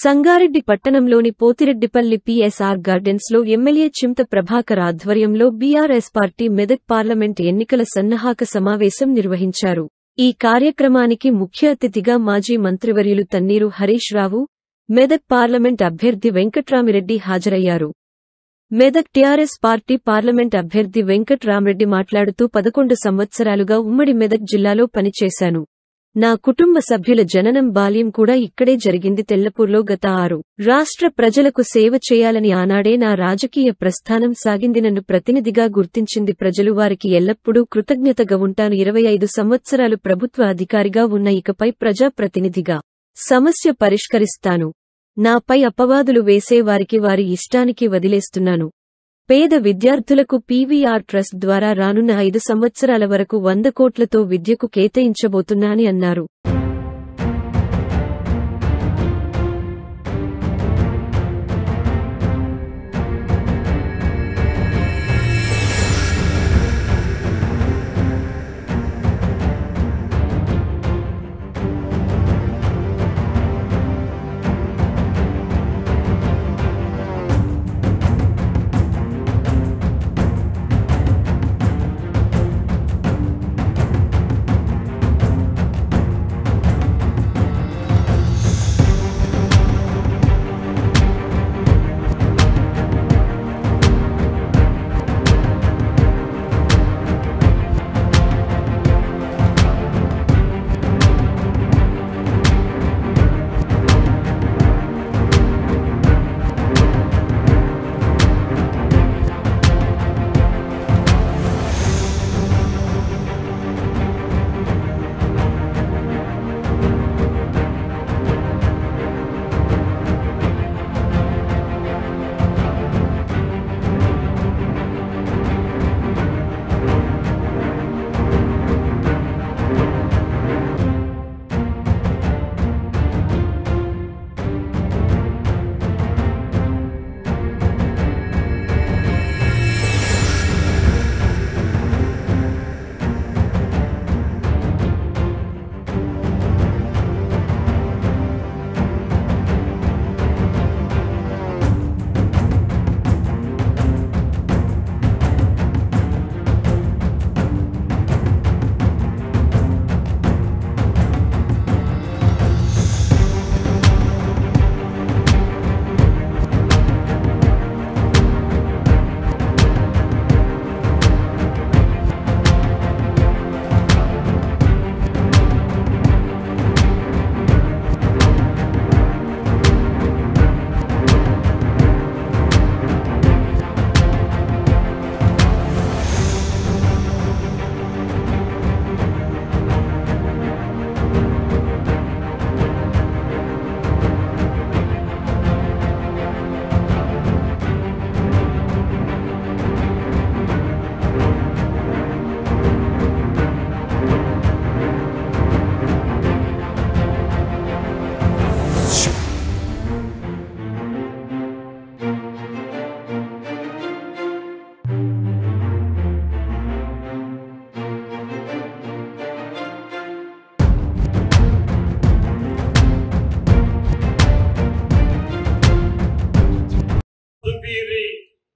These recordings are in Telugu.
సంగారెడ్డి పట్టణంలోని పోతిరెడ్డిపల్లి పిఎస్ఆర్ గార్డెన్స్ లో ఎమ్మెల్యే చింత ప్రభాకర్ ఆధ్వర్యంలో బీఆర్ఎస్ పార్టీ మెదక్ పార్లమెంట్ ఎన్నికల సన్నాహక సమావేశం నిర్వహించారు. ఈ కార్యక్రమానికి ముఖ్య అతిథిగా మాజీ మంత్రివర్యులు తన్నీరు హరీష్ రావు, మెదక్ పార్లమెంట్ అభ్యర్థి వెంకట్రామిరెడ్డి హాజరయ్యారు. మెదక్ టీఆర్ఎస్ పార్టీ పార్లమెంట్ అభ్యర్థి వెంకట్రామిరెడ్డి మాట్లాడుతూ 11 సంవత్సరాలుగా ఉమ్మడి మెదక్ జిల్లాలో పనిచేశాను. నా కుటుంబ సభ్యుల జననం బాల్యం కూడా ఇక్కడే జరిగింది. తెల్లపూర్లో గత 6 రాష్ట్ర ప్రజలకు సేవ చేయాలని ఆనాడే నా రాజకీయ ప్రస్థానం సాగింది. నన్ను ప్రతినిధిగా గుర్తించింది ప్రజలు. వారికి ఎల్లప్పుడూ కృతజ్ఞతగా ఉంటాను. 25 సంవత్సరాలు ప్రభుత్వ అధికారిగా ఉన్న ఇకపై ప్రజాప్రతినిధిగా సమస్య పరిష్కరిస్తాను. నాపై అపవాదులు వేసే వారికి వారి ఇష్టానికి వదిలేస్తున్నాను. పేద విద్యార్థులకు పీవీఆర్ ట్రస్ట్ ద్వారా రానున్న 5 సంవత్సరాల వరకు 100 కోట్లతో విద్యకు కేటాయించబోతున్నానని అన్నారు.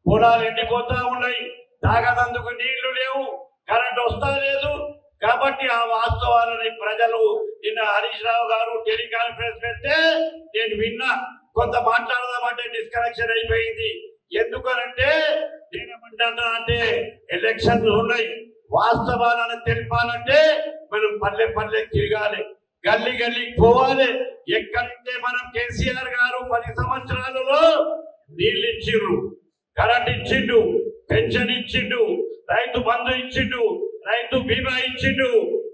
పొలాలు ఎండిపోతా ఉన్నాయి, తాగదందుకు నీళ్లు లేవు, కరెంట్ వస్తా లేదు. కాబట్టి ఆ వాస్తవాలని ప్రజలు నిన్న హరీష్ రావు గారు టెలికాన్ఫరెన్స్ పెడితే నేను విన్నా. కొంత మాట్లాడదామంటే డిస్కనెక్షన్ అయిపోయింది. ఎందుకనంటే నేనేమంటే ఎలక్షన్లు ఉన్నాయి, వాస్తవాలను తెలిపాలంటే మనం పల్లె పల్లె తిరగాలి, గల్లీ గల్లీకి పోవాలి. ఎక్కడంటే మనం కేసీఆర్ గారు 10 సంవత్సరాలలో నీళ్ళు ఇచ్చిండ్రు, కరెంట్ ఇచ్చిండు, పెన్షన్ ఇచ్చిండు, రైతు బంధు ఇచ్చిండు, రైతు బీమా ఇచ్చిండు,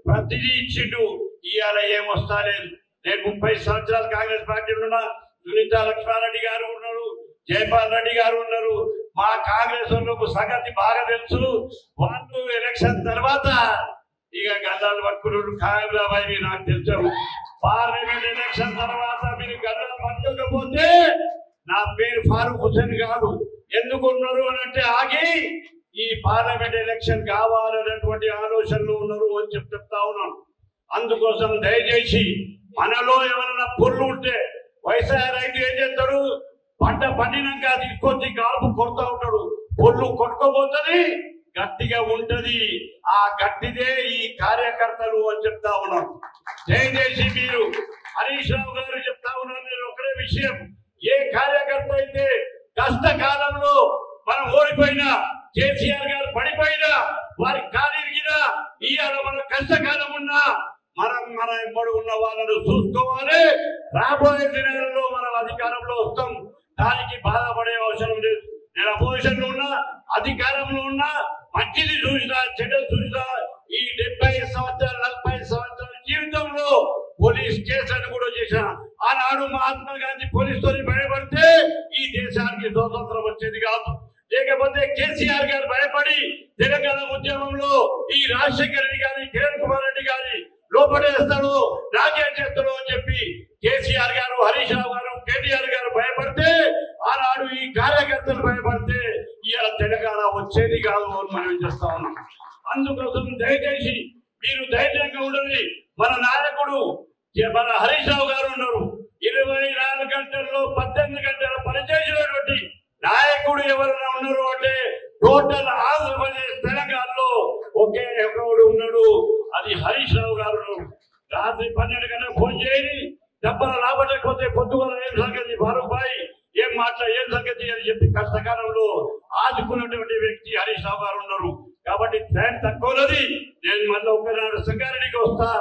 ప్రతిదీ ఇచ్చిండు. ఇవాళ ఏమొస్తాలేదు. నేను 30 సంవత్సరాలు కాంగ్రెస్ పార్టీలో ఉన్నా. సునీత లక్ష్మారెడ్డి గారు ఉన్నారు, జయపాల్ రెడ్డి గారు ఉన్నారు. మా కాంగ్రెస్ వాళ్ళకు సంగతి బాగా తెలుసు. వాళ్ళు ఎలక్షన్ తర్వాత ఇక గల్లాలు పట్టుకున్నాడు కాంగ్రెస్ నాకు తెలుసు. పార్లమెంట్ ఎలక్షన్ తర్వాత మీరు గల్లాలు పట్టుకోకపోతే నా పేరు ఫారూక్ హుసేన్ కాదు. ఎందుకు ఉన్నారు అని అంటే ఆగి ఈ పార్లమెంట్ ఎలక్షన్ కావాలనేటువంటి ఆలోచనలు ఉన్నారు అని చెప్తా ఉన్నాను. అందుకోసం దయచేసి మనలో ఎవరైనా పొల్లు ఉంటే వ్యవసాయ రైతు ఏం చేస్తాడు? పంట పండినాక తీసుకొచ్చి గాల్పు కొడతా ఉంటాడు, పొల్లు కొట్టుకోబోతుంది, గట్టిగా ఉంటది. ఆ గట్టిదే ఈ కార్యకర్తలు అని చెప్తా ఉన్నాం. దయచేసి మీరు హరీష్ రావు గారు చెప్తా ఉన్నారు, నేను ఒకటే విషయం, ఏ కార్యకర్త అయితే కష్టకాలంలో మనం ఓడిపోయినా, కేసీఆర్ గారు పడిపోయినా, వారి కాలిరిగినా, ఇవాళ మన కష్టకాలం ఉన్నా మన ఎంబడి ఉన్న వాళ్ళను చూసుకోవాలి. రాబోయే దినాలలో మనం అధికారంలో వస్తాం, దానికి బాధపడే అవసరం లేదు. నేను అపోజిషన్ లో ఉన్నా, అధికారంలో ఉన్నా, మంచిది చూసినా చెడ్డది చూసినా ఈ 70 సంవత్సరాలు 40 సంవత్సరాల జీవితంలో పోలీస్ కేసులను కూడా చేసిన. ఆనాడు మహాత్మా గాంధీ పోలీసుతో భయపడితే ఈ దేశానికి స్వాతంత్రం వచ్చేది కాదు. లేకపోతే కేసీఆర్ గారు భయపడి తెలంగాణ ఉద్యమంలో ఈ రాజశేఖర రెడ్డి గారి, కిరణ్ కుమార్ రెడ్డి గారి లోపడేస్తాడు, రాజ్యం చేస్తాడు అని చెప్పి కేసీఆర్ గారు, హరీష్ రావు గారు, కేటీఆర్ గారు భయపడితే, ఆనాడు ఈ కార్యకర్తలు భయపడితే ఇవాళ తెలంగాణ వచ్చేది కాదు అని మనం చేస్తా ఉన్నాం. అందుకోసం దయచేసి మీరు ధైర్యంగా ఉండాలి. మన నాయకుడు మన హరీష్ రావు గారు ఉన్నారు, 24 గంటల్లో 18 గంటల పనిచేసినటువంటి నాయకుడు ఎవరైనా ఉన్నారు అంటే టోటల్ ఆంధ్రప్రదేశ్ తెలంగాణలో ఒకే ఒకడు ఉన్నాడు, అది హరీష్ రావు గారు. రాత్రి 12 గంటలకు ఫోన్ చేయండి, డబ్బులు రాబట్టకపోతే పొద్దుగల ఏం సంగతి, ఫారూక్ భాయ్ ఏం ఏం సంగతి అని చెప్పి కష్టకాలంలో ఆదుకున్నటువంటి వ్యక్తి హరీష్ రావు గారు ఉన్నారు. కాబట్టి టైం తక్కువది. నేను మళ్ళీ ఒకనాడు సంగారెడ్డికి వస్తా.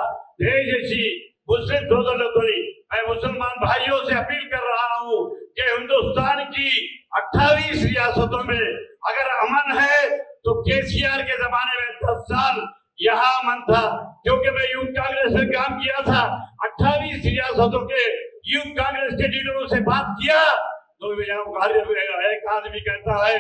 దయచేసి मुस्लिम सोदरों को मैं मुसलमान भाइयों से अपील कर रहा हूँ कि हिंदुस्तान की 28 रियासतों में अगर अमन है तो केसीआर के जमाने में 10 साल यहाँ अमन था, क्योंकि मैं यूथ कांग्रेस में काम किया था। 28 रियासतों के यूथ कांग्रेस के लीडरों से बात किया तो एक आदमी कहता है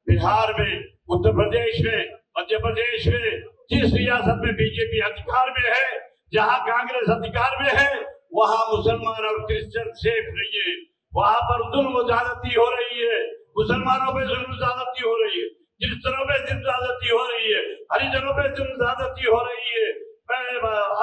बिहार में, उत्तर प्रदेश में, मध्य प्रदेश में, जिस रियासत में बीजेपी अधिकार में है, जहां कांग्रेस अधिकार में है, वहां मुसलमान और क्रिश्चियन सेफ नहीं है। वहां पर जुल्म ज्यादती हो रही है, मुसलमानों पे जुल्म ज्यादती हो रही है, क्रिश्चियनों पे जुल्म ज्यादती हो रही है, हरिजनों पे जुल्म ज्यादती हो रही है,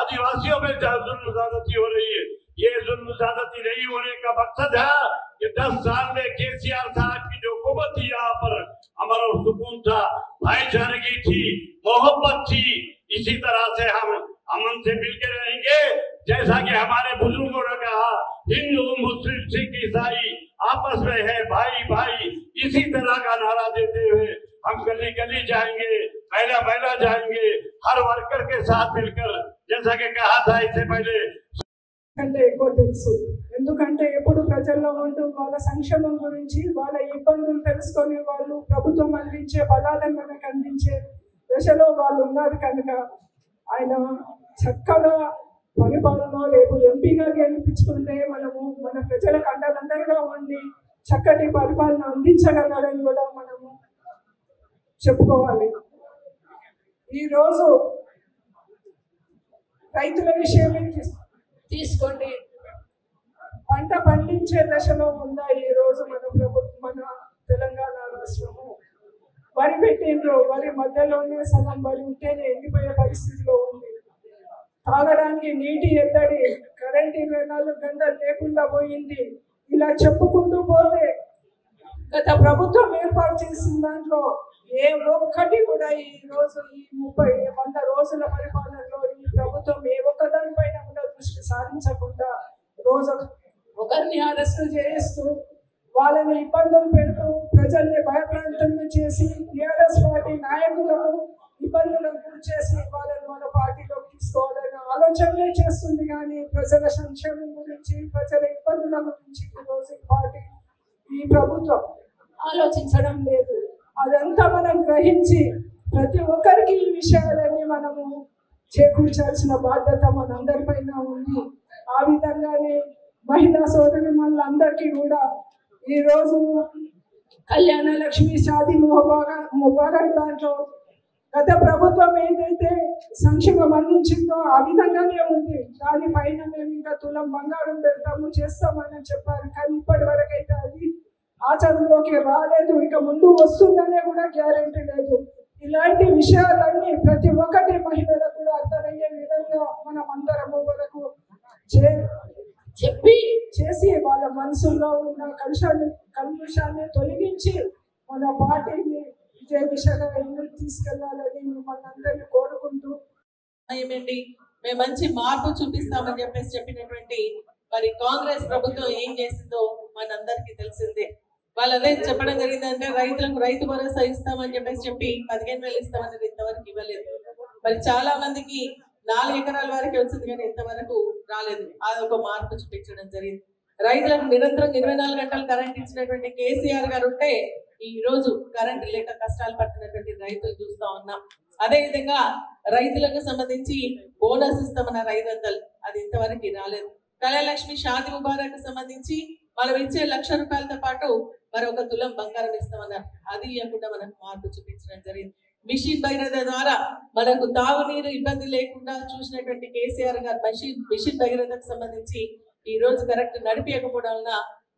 आदिवासियों पे जुल्म ज्यादती हो रही है। ये जुल्म ज्यादती नहीं होने का मकसद है कि 10 साल में केसीआर साहब की जो हुकूमत थी, यहाँ पर अमन और सुकून था, भाईचारगी थी, मोहब्बत थी। इसी तरह से हम अमन से मिलकर रहेंगे, जैसा कि हमारे बुजुर्गों ने कहा, हिंदू मुस्लिम सिख ईसाई आपस में है भाई भाई। इसी तरह का नारा देते हुए हम गली गली जाएंगे, महिला महिला जाएंगे, हर वर्कर के साथ मिलकर, जैसा कि कहा था इससे पहले। అంటే ఎక్కువ తెలుసు, ఎందుకంటే ఎప్పుడు ప్రజల్లో ఉంటూ వాళ్ళ సంక్షేమం గురించి, వాళ్ళ ఇబ్బందులు తెలుసుకొని వాళ్ళు ప్రభుత్వం అందించే ఫలాలను మనకు అందించే దశలో వాళ్ళు ఉన్నారు. కనుక ఆయన చక్కగా పరిపాలన రేపు ఎంపీగా గెలిపించుకుంటే మనము మన ప్రజలకు అండదండగా ఉండి చక్కటి పరిపాలన అందించగలరని కూడా మనము చెప్పుకోవాలి. ఈరోజు రైతుల విషయమే తీసుకోండి, పంట పండించే దశలో ఉందా ఈరోజు మన తెలంగాణ రాష్ట్రము. వరి పెట్టిండ్రు, వరి మధ్యలోనే సగం వరి ఉంటేనే ఎండిపోయే పరిస్థితిలో ఉంది. తాగడానికి నీటి ఎద్దడి, కరెంట్ 24 గంటలు లేకుండా పోయింది. ఇలా చెప్పుకుంటూ పోతే గత ప్రభుత్వం ఏర్పాటు చేసిన దాంట్లో ఏ ఒక్కటి కూడా ఈ రోజు ఈ 100 రోజుల పరిపాలనలో ఈ ప్రభుత్వం ఏ ఒక్కదానిపైన కూడా దృష్టి సారించకుండా రోజు ఒకరిని అరెస్ట్ చేస్తూ వాళ్ళని ఇబ్బందులు పెడుతూ ప్రజల్ని భయప్రాంతంగా చేసి టీఆర్ఎస్ పార్టీ నాయకులను ఇబ్బందులకు గురి చేసి వాళ్ళని మన పార్టీలోకి తీసుకోవాలనే ఆలోచనలే చేస్తుంది. కానీ ప్రజల సంక్షేమం గురించి, ప్రజల ఇబ్బందుల గురించి ఈరోజు ఈ ప్రభుత్వం ఆలోచించడం లేదు. అదంతా మనం గ్రహించి ప్రతి ఒక్కరికి ఈ విషయాలన్నీ మనము చేకూర్చాల్సిన బాధ్యత మనందరిపైన ఉంది. ఆ విధంగానే మహిళా సోదరి మనందరికీ కూడా ఈరోజు కళ్యాణ లక్ష్మి షాదీ ముబారక్ దాంట్లో గత ప్రభుత్వం ఏదైతే సంక్షేమం అందించిందో ఆ విధంగానే ఉంది. దానిపైన మేము ఇంకా తులం బంగారం పెడతాము చేస్తామని చెప్పారు, కానీ ఇప్పటి వరకు అయితే అది ఆచరణలోకి రాలేదు. ఇక ముందు వస్తుందనే కూడా గ్యారెంటీ లేదు. ఇలాంటి విషయాలన్నీ ప్రతి ఒక్కటి మహిళలకు కూడా అర్థమయ్యే విధంగా మనం అందరము వరకు చెప్పి చేసి వాళ్ళ మనసుల్లో ఉన్న కలుషాన్ని తొలగించి మన పార్టీని విజయ దిశగా ఎందుకు తీసుకెళ్లాలని మిమ్మల్ని అందరినీ కోరుకుంటూ ఏమండి మేము మంచి మార్పు చూపిస్తామని చెప్పినటువంటి మరి కాంగ్రెస్ ప్రభుత్వం ఏం చేసిందో మనందరికీ తెలిసిందే. వాళ్ళు అదే చెప్పడం జరిగిందంటే రైతులకు రైతు భరోసా ఇస్తామని చెప్పి 15,000 ఇస్తామని ఇంతవరకు ఇవ్వలేదు. మరి చాలా మందికి 4 ఎకరాల వరకు వచ్చింది కానీ ఇంతవరకు రాలేదు. అది ఒక మార్పు చూపించడం జరిగింది. రైతులకు నిరంతరం 24 గంటలు కరెంట్ ఇచ్చినటువంటి కేసీఆర్ గారు ఉంటే ఈ రోజు కరెంట్ లేక కష్టాలు పడుతున్నటువంటి రైతులు చూస్తా ఉన్నాం. అదే విధంగా రైతులకు సంబంధించి బోనస్ ఇస్తామన్న 500 అది ఇంతవరకు రాలేదు. కళ్యాణలక్ష్మి షాది ముబారక్ సంబంధించి మనం ఇచ్చే 1,00,000 రూపాయలతో పాటు మరొక తులం బంగారం ఇస్తామన్నారు. అది ఇవ్వకుండా మనకు మార్పు చూపించడం జరిగింది. మిషన్ భగీరథ ద్వారా మనకు తాగునీరు ఇబ్బంది లేకుండా చూసినటువంటి కేసీఆర్ గారు మిషన్ భగీరథకు సంబంధించి ఈ రోజు కరెక్ట్ నడిపించకపోవడం వల్ల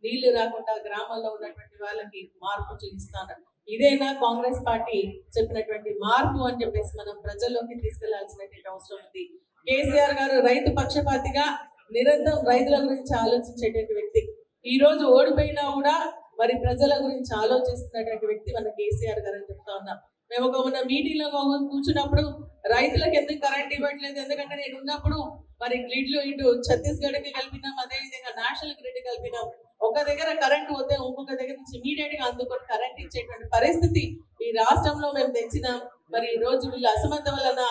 నీళ్లు రాకుండా గ్రామాల్లో ఉన్నటువంటి వాళ్ళకి మార్పు చూపిస్తాను. ఇదేనా కాంగ్రెస్ పార్టీ చెప్పినటువంటి మార్పు అని చెప్పేసి మనం ప్రజల్లోకి తీసుకెళ్లాల్సినటువంటి అవసరం ఉంది. కేసీఆర్ గారు రైతు పక్షపాతిగా నిరంతరం రైతుల గురించి ఆలోచించేటువంటి వ్యక్తి. ఈ రోజు ఓడిపోయినా కూడా మరి ప్రజల గురించి ఆలోచిస్తున్నటువంటి వ్యక్తి మన కేసీఆర్ గారు అని చెప్తా ఉన్నాం. మేము ఒక మొన్న మీటింగ్ లో కూర్చున్నప్పుడు రైతులకు ఎందుకు కరెంట్ ఇవ్వట్లేదు, ఎందుకంటే నేను ఉన్నప్పుడు మరి గ్రిడ్లు ఇటు ఛత్తీస్గఢ్కి కలిపినాం, అదేవిధంగా నేషనల్ గ్రిడ్ కలిపినాం. ఒక దగ్గర కరెంట్ పోతే ఇంకొక దగ్గర నుంచి ఇమీడియట్ గా అందుకొని కరెంట్ ఇచ్చేటువంటి పరిస్థితి ఈ రాష్ట్రంలో మేము తెచ్చినాం. మరి ఈ రోజు వీళ్ళ అసమర్థ వలన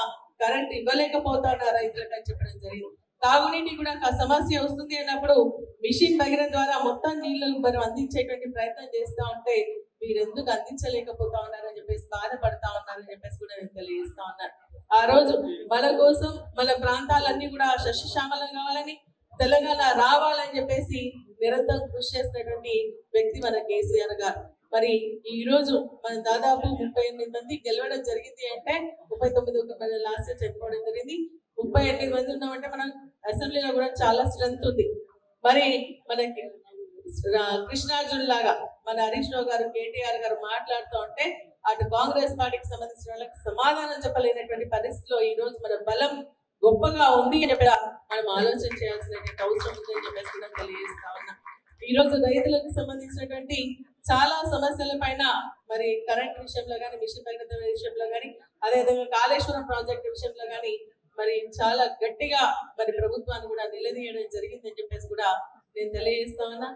కరెంట్ ఇవ్వలేకపోతున్నా రైతులకు అని చెప్పడం జరిగింది. తాగునీటి కూడా సమస్య వస్తుంది అన్నప్పుడు మిషన్ భగీరథ ద్వారా మొత్తం నీళ్లు మరి అందించేటువంటి ప్రయత్నం చేస్తా ఉంటే మీరు ఎందుకు అందించలేకపోతా ఉన్నారని చెప్పేసి బాధపడతా ఉన్నారని చెప్పేసి కూడా నేను తెలియజేస్తా ఉన్నాను. ఆ రోజు మన కోసం మన ప్రాంతాలన్నీ కూడా సస్యశ్యామలం కావాలని తెలంగాణ రావాలని చెప్పేసి నిరంతరం కృషి చేసినటువంటి వ్యక్తి మన కేసీఆర్ గారు. మరి ఈ రోజు మన దాదాపు 38 మంది గెలవడం జరిగింది అంటే 39 లాస్ట్ ఇయర్ చనిపోవడం జరిగింది. 38 మంది ఉన్నామంటే మన అసెంబ్లీలో కూడా చాలా స్ట్రెంత్ ఉంది. మరి మనకి కృష్ణార్జున్ లాగా మన హరీష్ రావు గారు కేటీఆర్ గారు మాట్లాడుతూ ఉంటే అటు కాంగ్రెస్ పార్టీకి సంబంధించిన వాళ్ళకి సమాధానం చెప్పలేనటువంటి పరిస్థితిలో ఈ రోజు మన బలం గొప్పగా ఉంది అని చెప్పి మనం ఆలోచన చేయాల్సినటువంటి అవసరం ఉంది అని చెప్పేసి కూడా తెలియజేస్తా ఉన్నా. ఈ రోజు రైతులకు సంబంధించినటువంటి చాలా సమస్యల పైన మరి కరెంట్ విషయంలో కానీ మిషన్ భగీరథ విషయంలో కానీ అదేవిధంగా కాళేశ్వరం ప్రాజెక్టు విషయంలో కానీ మరి చాలా గట్టిగా మరి ప్రభుత్వాన్ని కూడా నిలదీయడం జరిగిందని చెప్పేసి కూడా నేను తెలియజేస్తా ఉన్నా.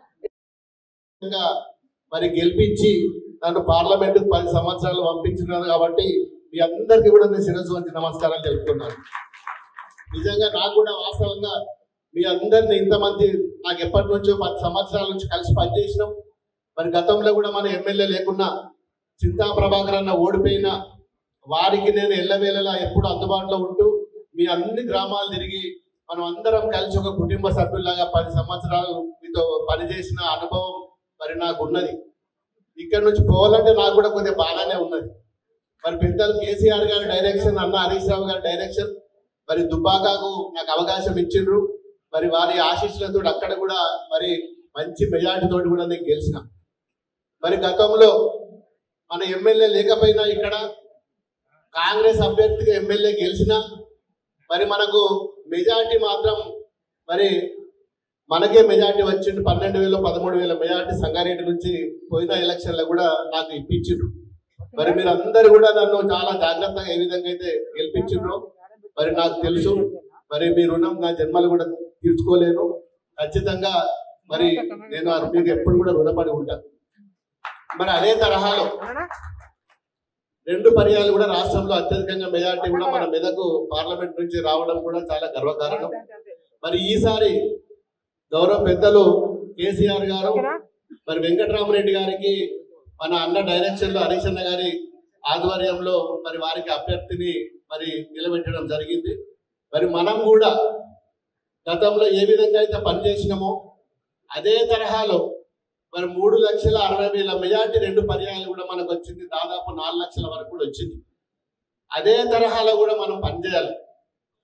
మరి గెలిపించి నన్ను పార్లమెంట్ 10 సంవత్సరాలు పంపించినారు కాబట్టి మీ అందరికీ కూడా నేను శిరస్సు వంచి నమస్కారాలు తెలుపుతున్నాను. నిజంగా నాకు కూడా వాస్తవంగా మీ అందరిని ఇంతమంది నాకు ఎప్పటి నుంచో 10 సంవత్సరాల నుంచి కలిసి పనిచేసినాం. మరి గతంలో కూడా మన ఎమ్మెల్యే లేకున్నా చింతా ప్రభాకర్ అన్న ఓడిపోయినా వారికి నేను ఎల్లవేళలా ఎప్పుడు అందుబాటులో ఉంటూ మీ అన్ని గ్రామాలు తిరిగి మనం అందరం కలిసి ఒక కుటుంబ సభ్యుల్లాగా 10 సంవత్సరాలు మీతో పనిచేసిన అనుభవం మరి నాకు ఉన్నది. ఇక్కడ నుంచి పోవాలంటే నాకు కూడా కొద్దిగా బాగానే ఉన్నది. మరి పెద్దలు కేసీఆర్ గారి డైరెక్షన్, అన్న హరీష్ రావు గారి డైరెక్షన్, మరి దుబ్బాకకు నాకు అవకాశం ఇచ్చిండ్రు. మరి వారి ఆశీస్సులతో అక్కడ కూడా మరి మంచి మెజార్టీతో కూడా నేను గెలిచిన. మరి గతంలో మన ఎమ్మెల్యే లేకపోయినా ఇక్కడ కాంగ్రెస్ అభ్యర్థిగా ఎమ్మెల్యే గెలిచిన మరి మనకు మెజార్టీ మాత్రం మరి మనకే మెజార్టీ వచ్చింది. 12,000 13,000 మెజార్టీ సంగారెడ్డి నుంచి పోయిన ఎలక్షన్లో కూడా నాకు ఇప్పించిండ్రు. మరి మీరు అందరు కూడా నన్ను చాలా జాగ్రత్తగా ఏ విధంగా అయితే గెలిపించిండ్రో మరి నాకు తెలుసు. మరి మీ రుణం నా జన్మలు కూడా తీర్చుకోలేను. ఖచ్చితంగా మరి నేను మీకు ఎప్పుడు కూడా రుణపడి ఉంటాను. మరి అదే తరహాలో 2 పర్యాలు కూడా రాష్ట్రంలో అత్యధికంగా మెజార్టీ కూడా మన మెదకు పార్లమెంట్ నుంచి రావడం కూడా చాలా గర్వకారణం. మరి ఈసారి గౌరవ పెద్దలు కేసీఆర్ గారు మరి వెంకటరామరెడ్డి గారికి మన అన్న డైరెక్షన్ లో హరీష్ అన్న గారి ఆధ్వర్యంలో మరి వారికి అభ్యర్థిని మరి నిలబెట్టడం జరిగింది. మరి మనం కూడా గతంలో ఏ విధంగా అయితే పనిచేసినామో అదే తరహాలో మరి 3,60,000 మెజార్టీ 2 పర్యాయాలు కూడా మనకు వచ్చింది. దాదాపు 4 లక్షల వరకు కూడా వచ్చింది. అదే తరహాలో కూడా మనం పనిచేయాలి.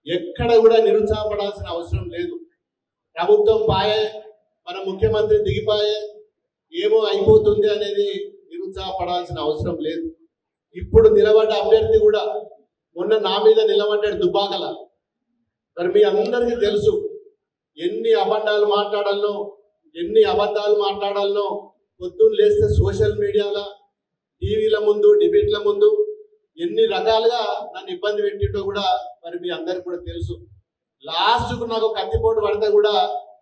ఎక్కడ కూడా నిరుత్సాహపడాల్సిన అవసరం లేదు. ప్రభుత్వం పాయే, మన ముఖ్యమంత్రి దిగిపాయే, ఏమో అయిపోతుంది అనేది నిరుత్సాహపడాల్సిన అవసరం లేదు. ఇప్పుడు నిలబడ్డ అభ్యర్థి కూడా మొన్న నా మీద నిలబడ్డాడు దుబ్బాకల. మరి మీ అందరికీ తెలుసు ఎన్ని అబద్ధాలు మాట్లాడాలో ఎన్ని అబద్ధాలు మాట్లాడాలనో పొద్దున్న లేస్తే సోషల్ మీడియాలో టీవీల ముందు డిబేట్ల ముందు ఎన్ని రకాలుగా నన్ను ఇబ్బంది పెట్టింటో కూడా మరి మీ అందరికి కూడా తెలుసు. లాస్ట్కు నాకు కత్తిపోటు పడితే కూడా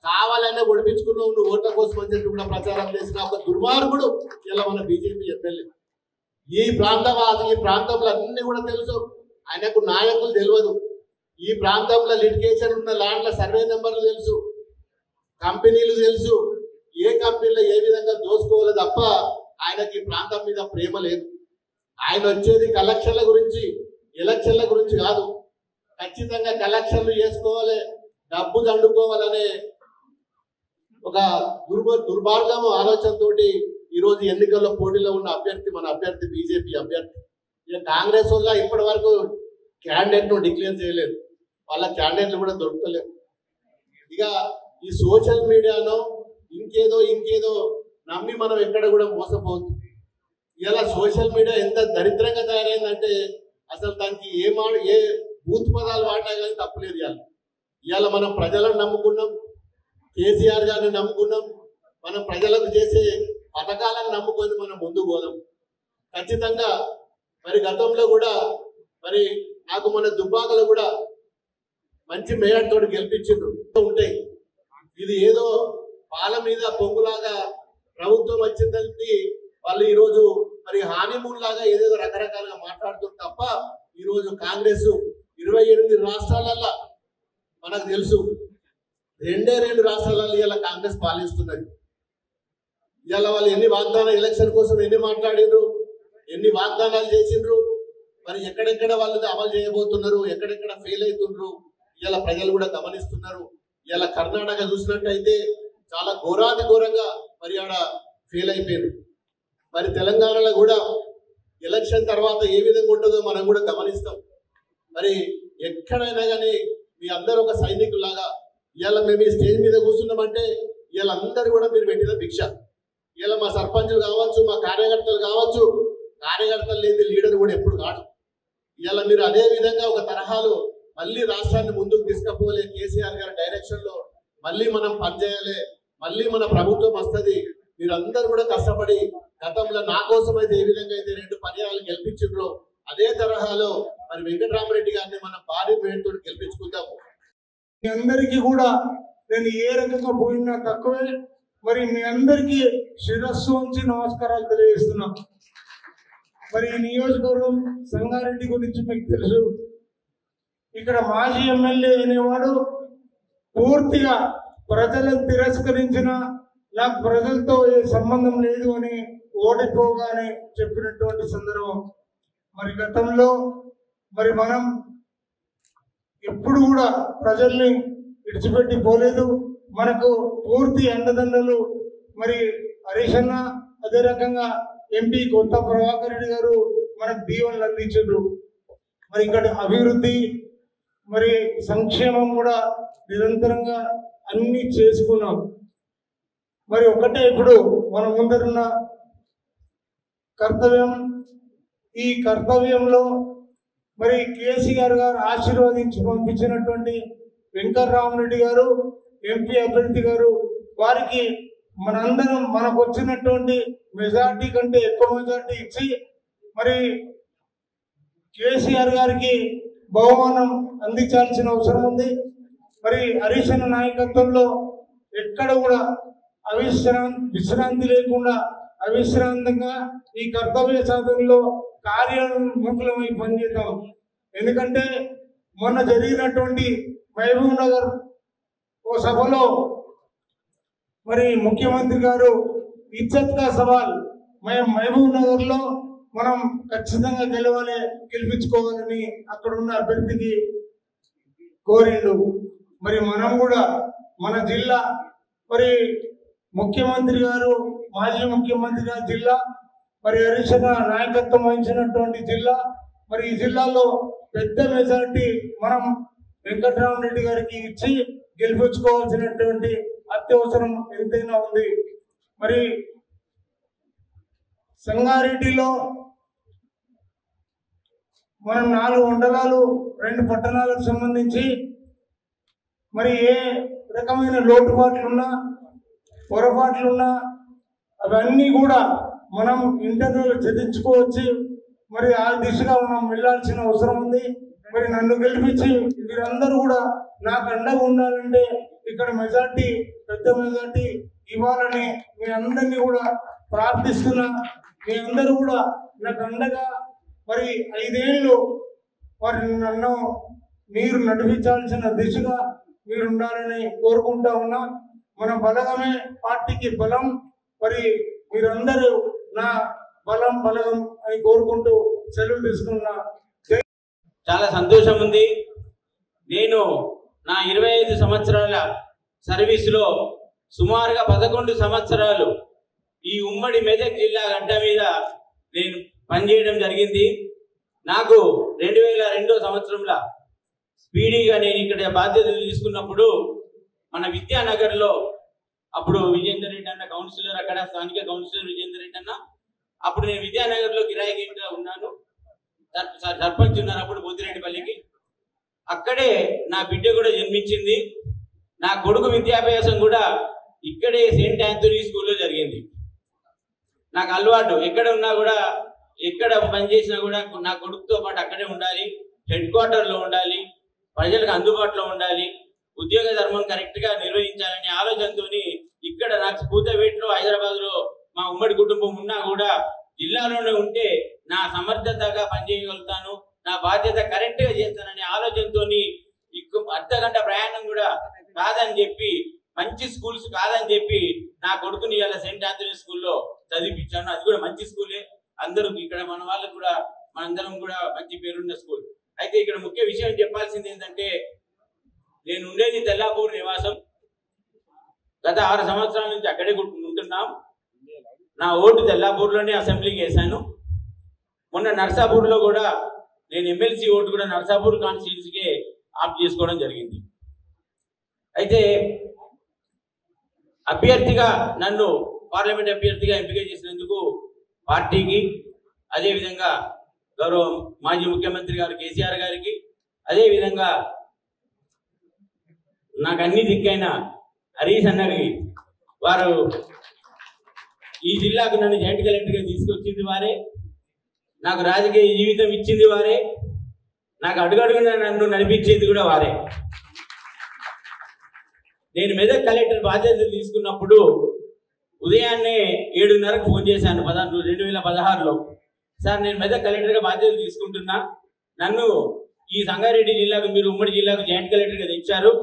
కావాలనే ఒడిపించుకున్నావు నువ్వు ఓట్ల కోసం అని చెప్పి కూడా ప్రచారం చేసిన ఒక దుర్మార్గుడు ఇలా మన బీజేపీ ఎమ్మెల్యే. ఈ ప్రాంతంలో అన్ని కూడా తెలుసు, ఆయనకు నాయకులు తెలియదు. ఈ ప్రాంతంలో లిటిగేషన్ ఉన్న ల్యాండ్ల సర్వే నెంబర్లు తెలుసు, కంపెనీలు తెలుసు, ఏ కంపెనీలో ఏ విధంగా దోసుకోవాలో తప్ప ఆయనకి ప్రాంతం మీద ప్రేమ లేదు. ఆయన వచ్చేది కలెక్షన్ల గురించి ఎలక్షన్ల గురించి కాదు. ఖచ్చితంగా కలెక్షన్లు చేసుకోవాలి, డబ్బు దండుకోవాలనే ఒక దుర్మార్గము ఆలోచనతో ఈరోజు ఎన్నికల్లో పోటీలో ఉన్న అభ్యర్థి మన అభ్యర్థి బీజేపీ అభ్యర్థి. ఇక కాంగ్రెస్ వల్ల ఇప్పటి వరకు క్యాండిడేట్ను డిక్లేర్ చేయలేదు, వాళ్ళ క్యాండిడేట్లు కూడా దొరకలేదు. ఇక ఈ సోషల్ మీడియాలో ఇంకేదో నమ్మి మనం ఎక్కడ కూడా మోసపోతుంది. ఇలా సోషల్ మీడియా ఎంత దరిద్రంగా తయారైందంటే అసలు దానికి ఏ బూత్ పదాలు వాడినా కానీ తప్పులేదు. ఇవాళ మనం ప్రజలను నమ్ముకున్నాం, కేసీఆర్ గారిని నమ్ముకున్నాం, మనం ప్రజలకు చేసే పథకాలను నమ్ముకొని మనం ముందుకు పోదాం. ఖచ్చితంగా మరి గతంలో కూడా మరి నాకు మన దుబ్బాకలో కూడా మంచి మేయర్ తోటి గెలిపించిండ్రు ఉంటాయి. ఇది ఏదో పాల మీద పొంగులాగా ప్రభుత్వం వచ్చిందంటే వాళ్ళు ఈరోజు మరి హానిమూన్ లాగా ఏదేదో రకరకాలుగా మాట్లాడుతుంది తప్ప ఈరోజు కాంగ్రెస్ 28 రాష్ట్రాలల్లో మనకు తెలుసు, 2 రాష్ట్రాలలో ఇలా కాంగ్రెస్ పాలిస్తున్నది. ఇవాళ వాళ్ళు ఎన్ని వాగ్దానాలు ఎలక్షన్ కోసం ఎన్ని మాట్లాడిండ్రు, ఎన్ని వాగ్దానాలు చేసిండ్రు, మరి ఎక్కడెక్కడ వాళ్ళు అమలు చేయబోతున్నారు, ఎక్కడెక్కడ ఫెయిల్ అవుతుండ్రు ఇలా ప్రజలు కూడా గమనిస్తున్నారు. ఇలా కర్ణాటక చూసినట్టయితే చాలా ఘోరంగా మరి ఆడ ఫెయిల్ అయిపోయారు. మరి తెలంగాణలో కూడా ఎలక్షన్ తర్వాత ఏ విధంగా ఉంటుందో మనం కూడా గమనిస్తాం. మరి ఎక్కడైనా కానీ మీ అందరూ ఒక సైనికులాగా ఇవాళ మేము ఈ స్టేజ్ మీద కూర్చున్నామంటే ఇవాళ అందరూ కూడా మీరు పెట్టిన భిక్ష. ఇలా మా సర్పంచులు కావచ్చు, మా కార్యకర్తలు కావచ్చు, కార్యకర్తలు లేని లీడర్ కూడా ఎప్పుడు కాదు. ఇవాళ మీరు అదే విధంగా ఒక తరహాలో మళ్ళీ రాష్ట్రాన్ని ముందుకు తీసుకుపోలే, కేసీఆర్ గారి డైరెక్షన్లో మళ్ళీ మనం పనిచేయాలి, మళ్ళీ మన ప్రభుత్వం వస్తుంది. మీరందరూ కూడా కష్టపడి గతంలో నా కోసం అయితే ఏ విధంగా అయితే 2 పర్యాయాలు గెలిపించిండ్రో అదే తరహాలో మరి వెంకటరామరెడ్డి గారిని మనం భారీ మేయర్తో గెలిపించుకుందాము. మీ అందరికీ కూడా నేను ఏ రకంగా పోయినా తక్కువే. మరి మీ అందరికీ శిరస్సు ఉంచి నమస్కారాలు తెలియజేస్తున్నా. మరి ఈ నియోజకవర్గం సంగారెడ్డి గురించి మీకు తెలుసు. ఇక్కడ మాజీ ఎమ్మెల్యే అనేవాడు పూర్తిగా ప్రజలను తిరస్కరించిన, నాకు ప్రజలతో ఏ సంబంధం లేదు అని ఓడిపోగానే చెప్పినటువంటి సందర్భం. మరి గతంలో మరి మనం ఎప్పుడు కూడా ప్రజల్ని విడిచిపెట్టి పోలేదు. మనకు పూర్తి అండదండలు మరి హరీష్ అన్న, అదే రకంగా ఎంపీ కొత్త ప్రభాకర్ రెడ్డి గారు మనకు దీవెనలు అందించారు. మరి ఇక్కడ అభివృద్ధి మరి సంక్షేమం కూడా నిరంతరంగా అన్ని చేసుకున్నాం. మరి ఒకటే ఇప్పుడు మన ముందరున్న కర్తవ్యం. ఈ కర్తవ్యంలో మరి కేసీఆర్ గారు ఆశీర్వదించి పంపించినటువంటి వెంకటరామరెడ్డి గారు ఎంపీ అభ్యర్థి గారు, వారికి మనందరం మనకు వచ్చినటువంటి మెజార్టీ కంటే ఎక్కువ మెజార్టీ ఇచ్చి మరి కేసీఆర్ గారికి బహుమానం అందించాల్సిన అవసరం ఉంది. మరి హరీష్ అన్న నాయకత్వంలో ఎక్కడ కూడా విశ్రాంతి లేకుండా అవిశ్రాంతంగా ఈ కర్తవ్య సాధనలో కార్యోన్ముఖులమై పనిచేద్దాం. ఎందుకంటే మొన్న జరిగినటువంటి మహబూబ్ నగర్ ఓ సభలో మరి ముఖ్యమంత్రి గారు ఇజ్జత్ కా సవాల్, మేము మహబూబ్ నగర్లో మనం ఖచ్చితంగా గెలిపించుకోవాలని అక్కడ ఉన్న అభ్యర్థికి కోరిండు. మరి మనం కూడా మన జిల్లా మరి ముఖ్యమంత్రి గారు, మాజీ ముఖ్యమంత్రి గారి జిల్లా, మరి హరీష్ నాయకత్వం వహించినటువంటి జిల్లా, మరి ఈ జిల్లాలో పెద్ద మెజారిటీ మనం వెంకటరామరెడ్డి గారికి ఇచ్చి గెలిపించుకోవాల్సినటువంటి అత్యవసరం ఎంతైనా ఉంది. మరి సంగారెడ్డిలో మనం 4 మండలాలు 2 పట్టణాలకు సంబంధించి మరి ఏ రకమైన లోటుపాట్లు ఉన్నా పొరపాట్లున్నా అవన్నీ కూడా మనం ఇంటర్వ్యూలో చర్చించుకోవచ్చు. మరి ఆ దిశగా మనం వెళ్ళాల్సిన అవసరం ఉంది. మరి నన్ను గెలిపించి మీరందరూ కూడా నాకు అండగా ఉండాలంటే ఇక్కడ మెజార్టీ, పెద్ద మెజార్టీ ఇవ్వాలని మీ అందరినీ కూడా ప్రార్థిస్తున్నా. మీ అందరూ కూడా నాకు అండగా మరి 5 ఏళ్ళు మరి నన్ను మీరు నడిపించాల్సిన దిశగా మీరు ఉండాలని కోరుకుంటా ఉన్నా. మన బలగమే పార్టీకి బలం. మరి మీరందరూ నా బలగం అని కోరుకుంటూ సెలవు తీసుకున్నా. చాలా సంతోషం ఉంది. నేను నా 25 సంవత్సరాల సర్వీసులో సుమారుగా 11 సంవత్సరాలు ఈ ఉమ్మడి మెదక్ జిల్లా గడ్డ మీద నేను పనిచేయడం జరిగింది. నాకు 2002 సంవత్సరంలో స్పీడీగా నేను ఇక్కడ బాధ్యతలు తీసుకున్నప్పుడు మన విద్యానగర్లో అప్పుడు విజేందర్ రెడ్డి అన్న కౌన్సిలర్, అక్కడ స్థానిక కౌన్సిలర్ విజేందర్ రెడ్డి అన్న, అప్పుడు నేను విద్యానగర్లో కిరాయికి ఇంట్లో ఉన్నాను. సర్పంచ్ ఉన్నారు అప్పుడు పోతిరెడ్డిపల్లికి. అక్కడే నా బిడ్డ కూడా జన్మించింది. నా కొడుకు విద్యాభ్యాసం కూడా ఇక్కడే సెయింట్ ఆంథోనీ స్కూల్లో జరిగింది. నాకు అలవాటు, ఎక్కడ ఉన్నా కూడా, ఎక్కడ పనిచేసినా కూడా నా కొడుకుతో పాటు అక్కడే ఉండాలి, హెడ్ క్వార్టర్లో ఉండాలి, ప్రజలకు అందుబాటులో ఉండాలి, ఉద్యోగ ధర్మం కరెక్ట్గా నిర్వహించాలనే ఆలోచనతో ఇక్కడ నాకు పూతవేట్లో హైదరాబాద్లో మా ఉమ్మడి కుటుంబం ఉన్నా కూడా జిల్లాలోనే ఉంటే నా సమర్థతగా పనిచేయగలుగుతాను, నా బాధ్యత కరెక్ట్గా చేస్తాననే ఆలోచనతో అర్ధగంట ప్రయాణం కూడా కాదని చెప్పి, మంచి స్కూల్స్ కాదని చెప్పి నా కొడుకుని ఇలా సెయింట్ ఆంథోనీ స్కూల్లో చదివించాను. అది కూడా మంచి స్కూలే. అందరూ ఇక్కడ మన వాళ్ళకు కూడా మనందరం కూడా మంచి పేరున్న స్కూల్. అయితే ఇక్కడ ముఖ్య విషయం చెప్పాల్సింది ఏంటంటే, నేను ఉండేది తెల్లాపూర్ నివాసం. గత 6 సంవత్సరాల నుంచి అక్కడే ఉంటున్నాం. నా ఓటు తెల్లాపూర్లోనే అసెంబ్లీకి వేశాను. మొన్న నర్సాపూర్లో కూడా నేను ఎమ్మెల్సీ ఓటు కూడా నర్సాపూర్ కాన్స్టిట్యున్సీకే ఆప్ చేసుకోవడం జరిగింది. అయితే అభ్యర్థిగా నన్ను పార్లమెంట్ అభ్యర్థిగా ఎంపిక చేసినందుకు పార్టీకి, అదేవిధంగా గౌరవ మాజీ ముఖ్యమంత్రి గారు కేసీఆర్ గారికి, అదేవిధంగా నాకు అన్ని దిక్కైన హరీష్ అన్నకి, వారు ఈ జిల్లాకు నన్ను జాయింట్ కలెక్టర్గా తీసుకొచ్చింది వారే, నాకు రాజకీయ జీవితం ఇచ్చింది వారే, నాకు అడుగడుగున నన్ను నడిపించేది కూడా వారే. నేను మెదక్ కలెక్టర్ బాధ్యతలు తీసుకున్నప్పుడు ఉదయాన్నే 7:30కు ఫోన్ చేశాను 2016లో. సార్, నేను మెదక్ కలెక్టర్గా బాధ్యతలు తీసుకుంటున్నా, నన్ను ఈ సంగారెడ్డి జిల్లాకు, మీరు ఉమ్మడి జిల్లాకు జాయింట్ కలెక్టర్గా తెచ్చారు,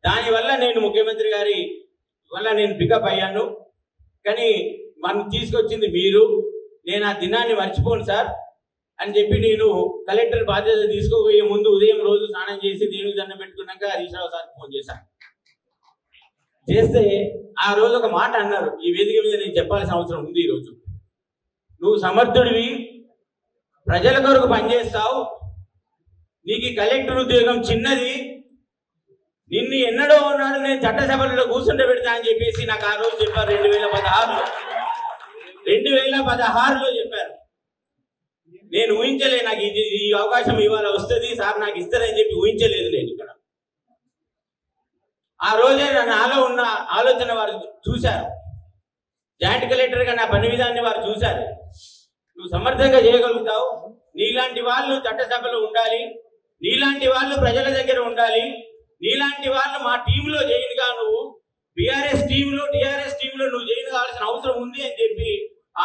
దానివల్ల నేను ముఖ్యమంత్రి గారి వల్ల నేను పికప్ అయ్యాను, కానీ మనం తీసుకొచ్చింది మీరు, నేను ఆ దినాన్ని మర్చిపోను సార్ అని చెప్పి నేను కలెక్టర్ బాధ్యత తీసుకోబోయే ముందు ఉదయం రోజు స్నానం చేసి దేవుడికి దండం పెట్టుకున్నాక హరీష్ రావు సార్కి ఫోన్ చేశాను. చేస్తే ఆ రోజు ఒక మాట అన్నారు, ఈ వేదిక మీద నేను చెప్పాల్సిన అవసరం ఉంది ఈరోజు. నువ్వు సమర్థుడివి, ప్రజల కొరకు పనిచేస్తావు, నీకు కలెక్టర్ ఉద్యోగం చిన్నది, నిన్ను ఎన్నడో ఉన్నాడు నేను చట్టసభలో కూర్చుంటే పెడతా అని చెప్పేసి నాకు ఆ రోజు చెప్పారు. 2016లో చెప్పారు. నేను ఊహించలే, నాకు ఈ అవకాశం ఇవాళ వస్తుంది సార్, నాకు ఇస్తారని చెప్పి ఊహించలేదు నేను. ఇక్కడ ఆ రోజే నాలో ఉన్న ఆలోచన వారు చూశారు, జాయింట్ కలెక్టర్గా నా పని విధాన్ని వారు చూశారు. నువ్వు సమర్థంగా చేయగలుగుతావు, నీలాంటి వాళ్ళు చట్టసభలో ఉండాలి, నీలాంటి వాళ్ళు ప్రజల దగ్గర ఉండాలి, నీలాంటి వాళ్ళు మా టీంలో జైలుగా, నువ్వు టీఆర్ఎస్ టీంలో నువ్వు జైలు కావాల్సిన అవసరం ఉంది అని చెప్పి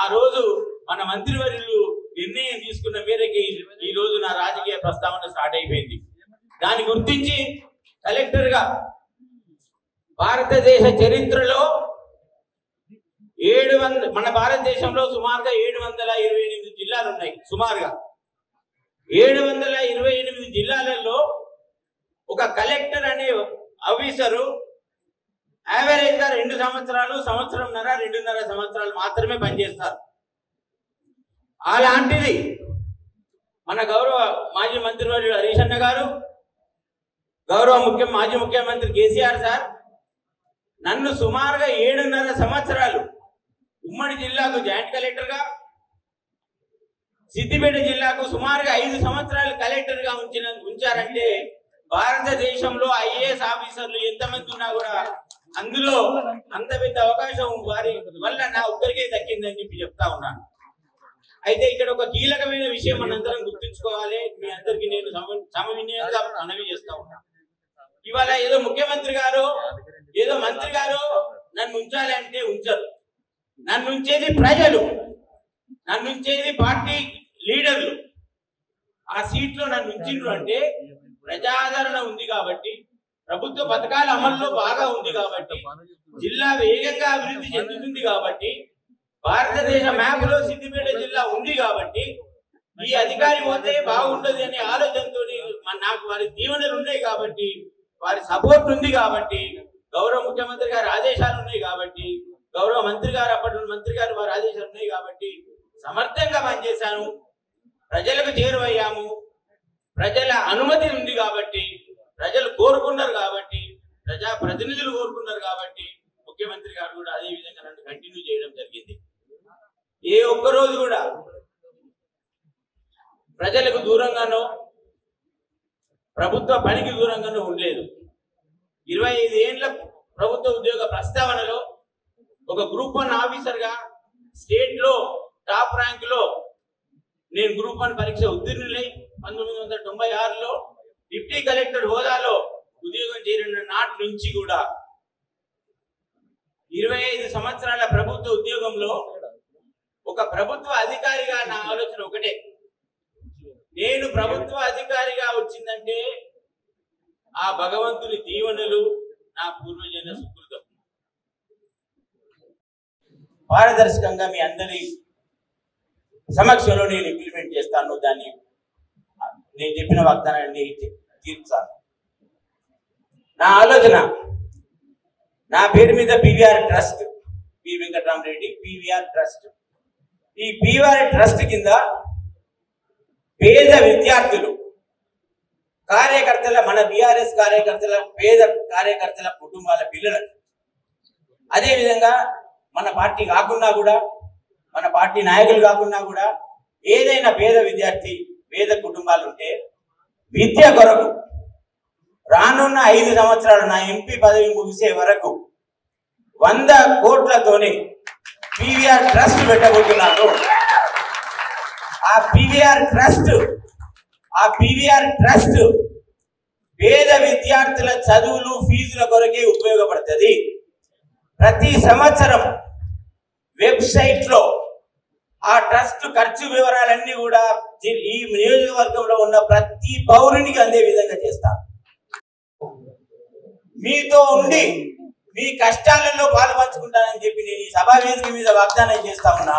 ఆ రోజు మన మంత్రివర్యులు నిర్ణయం తీసుకున్న మేరకి ఈ రోజు నా రాజకీయ ప్రస్తావన స్టార్ట్ అయిపోయింది. దాన్ని గుర్తించి కలెక్టర్గా భారతదేశ చరిత్రలో మన భారతదేశంలో సుమారుగా 728 జిల్లాలు ఉన్నాయి. సుమారుగా 728 జిల్లాలలో ఒక కలెక్టర్ అనే ఆఫీసరు యావరేజ్ గా 2 సంవత్సరాలు, సంవత్సరంన్నర, 2.5 సంవత్సరాలు మాత్రమే పనిచేస్తారు. అలాంటిది మన గౌరవ మాజీ మంత్రివర్యులు హరీష్ అన్న గారు, గౌరవ మాజీ ముఖ్యమంత్రి కేసీఆర్ సార్ నన్ను సుమారుగా 7.5 సంవత్సరాలు ఉమ్మడి జిల్లాకు జాయింట్ కలెక్టర్గా, సిద్దిపేట జిల్లాకు సుమారుగా 5 సంవత్సరాలు కలెక్టర్గా ఉంచారంటే భారతదేశంలో ఐఏఎస్ ఆఫీసర్లు ఎంతమంది ఉన్నా కూడా అందులో అంత పెద్ద అవకాశం వారి వల్ల నా ఒక్కరికే దక్కిందని చెప్పి చెప్తా ఉన్నాను. అయితే ఇక్కడ ఒక కీలకమైన విషయం మనందరం గుర్తుంచుకోవాలి. మీ అందరికీ నేను సమన్వయంగా మనవి చేస్తా ఉన్నాను. ఇవాళ ఏదో ముఖ్యమంత్రి గారు ఏదో మంత్రి గారు నన్ను ఉంచాలి అంటే ఉంచరు. నన్ను ఉంచేది ప్రజలు, నన్ను ఉంచేది పార్టీ లీడర్లు. ఆ సీట్లో నన్ను ఉంచిండ్రు అంటే ప్రజాదరణ ఉంది కాబట్టి, ప్రభుత్వ పథకాల అమల్లో బాగా ఉంది కాబట్టి, జిల్లా వేగంగా అభివృద్ధి చెందుతుంది కాబట్టి, భారతదేశ మ్యాప్ లో సిద్దిపేట జిల్లా ఉంది కాబట్టి, ఈ అధికారి పోతే బాగుంటది అనే ఆలోచనతో నాకు వారి దీవెనలు ఉన్నాయి కాబట్టి, వారి సపోర్ట్ ఉంది కాబట్టి, గౌరవ ముఖ్యమంత్రి గారి ఆదేశాలు ఉన్నాయి కాబట్టి, గౌరవ మంత్రి గారు అప్పటి మంత్రి గారు వారి ఆదేశాలు ఉన్నాయి కాబట్టి సమర్థంగా పనిచేశాను. ప్రజలకు చేరువయ్యాము. ప్రజల అనుమతి ఉంది కాబట్టి, ప్రజలు కోరుకున్నారు కాబట్టి, ప్రజా ప్రతినిధులు కోరుకున్నారు కాబట్టి ముఖ్యమంత్రి గారు కూడా అదే విధంగా నన్ను కంటిన్యూ చేయడం జరిగింది. ఏ ఒక్కరోజు కూడా ప్రజలకు దూరంగానో ప్రభుత్వ పనికి దూరంగానో ఉండలేదు. 25 ఏళ్ల ప్రభుత్వ ఉద్యోగ ప్రస్తావనలో ఒక గ్రూప్ 1 ఆఫీసర్ గా స్టేట్ లో టాప్ ర్యాంక్ లో నేను గ్రూప్ 1 పరీక్ష ఉత్తీర్ణులై 1996లో డిప్యూటీ కలెక్టర్ హోదాలో ఉద్యోగం చేరిన నాటి నుంచి కూడా 25 సంవత్సరాల ప్రభుత్వ ఉద్యోగంలో ఒక ప్రభుత్వ అధికారిగా నా ఆలోచన ఒకటే. నేను ప్రభుత్వ అధికారిగా వచ్చిందంటే ఆ భగవంతుని దీవెనలు, నా పూర్వజన్మ సుకృతం. పారదర్శకంగా మీ అందరి సమక్షంలో నేను ఇంప్లిమెంట్ చేస్తాను. దాన్ని నేను చెప్పిన వాగ్దానాన్ని తీర్చాను. నా ఆలోచన, నా పేరు మీద PVR trust, P Venkatarama Reddy PVR trust. ఈ పీవీఆర్ ట్రస్ట్ కింద పేద విద్యార్థులు, కార్యకర్తల, మన బీఆర్ఎస్ కార్యకర్తల, పేద కార్యకర్తల కుటుంబాల పిల్లలకు, అదేవిధంగా మన పార్టీ కాకుండా కూడా, మన పార్టీ నాయకులు కాకుండా కూడా ఏదైనా పేద విద్యార్థి, పేద కుటుంబాలు ఉంటే విద్య కొరకు రానున్న 5 సంవత్సరాలు నా ఎంపీ పదవి ముగిసే వరకు 100 కోట్లతోనే పీవీఆర్ ట్రస్ట్ పెట్టబోతున్నాను. ఆ పీవీఆర్ ట్రస్ట్ పేద విద్యార్థుల చదువులు, ఫీజుల కొరకే ఉపయోగపడుతుంది. ప్రతి సంవత్సరం వెబ్సైట్ లో ఆ ట్రస్ట్ ఖర్చు వివరాలన్నీ కూడా ఈ నియోజకవర్గంలో ఉన్న ప్రతి పౌరునికి అందే విధంగా చేస్తాను. మీతో ఉండి మీ కష్టాలలో పాలు పంచుకుంటానని చెప్పి నేను ఈ సభా వేదిక మీద వాగ్దానం చేస్తా ఉన్నా.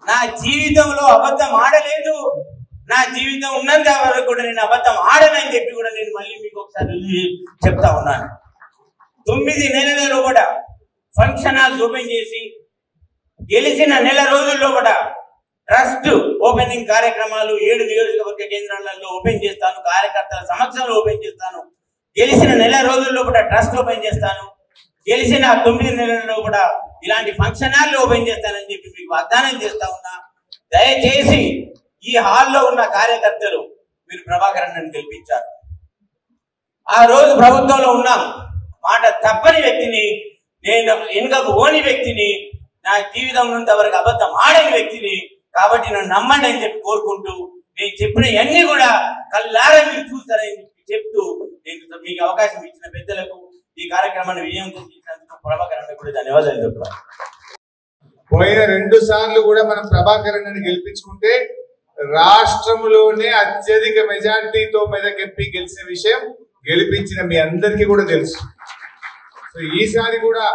నా జీవితంలో అబద్ధం ఆడలేదు. నా జీవితం ఉన్నంత వరకు కూడా నేను అబద్ధం ఆడనని చెప్పి కూడా నేను మళ్ళీ మీకు ఒకసారి చెప్తా ఉన్నాను. 9 నెలల లోపల ఫంక్షన్ హాల్స్ ఓపెన్ చేసి, గెలిచిన నెల రోజుల్లో కూడా ట్రస్ట్ ఓపెనింగ్ కార్యక్రమాలు 7 నియోజకవర్గ కేంద్రాలలో ఓపెన్ చేస్తాను. కార్యకర్తల సమక్షంలో ఓపెన్ చేస్తాను. గెలిచిన నెల రోజుల్లో కూడా ట్రస్ట్ ఓపెన్ చేస్తాను. గెలిచిన 9 నెలల్లో కూడా ఇలాంటి ఫంక్షన్ హాల్ ఓపెన్ చేస్తానని చెప్పి మీకు వాగ్దానం చేస్తా ఉన్నా. దయచేసి ఈ హాల్లో ఉన్న కార్యకర్తలు, మీరు ప్రభాకర్ అన్నని గెలిపించారు. ఆ రోజు ప్రభుత్వంలో ఉన్నాం. మాట తప్పని వ్యక్తిని, నేను వెనుకకు పోని వ్యక్తిని, నా జీవితం ఉన్నంత వరకు అబద్ధం ఆడని వ్యక్తిని, కాబట్టి నన్ను నమ్మండి అని చెప్పి కోరుకుంటూ, నేను చెప్పిన అన్ని కూడా కళ్ళారా మీరు చూస్తారని చెప్తూ, నేను మీకు అవకాశం ఇచ్చిన పెద్దలకు, ఈ కార్యక్రమాన్ని విజయవంతం చేసినందుకు ప్రభాకర్ అన్న కూడా ధన్యవాదాలు చెప్తాను. పోయిన 2 సార్లు కూడా మనం ప్రభాకర్ అన్నని గెలిపించుకుంటే రాష్ట్రంలోనే అత్యధిక మెజార్టీతో మెదక్ ఎంపీ గెలిచిన విషయం గెలిపించిన మీ అందరికీ కూడా తెలుసు. సో ఈసారి కూడా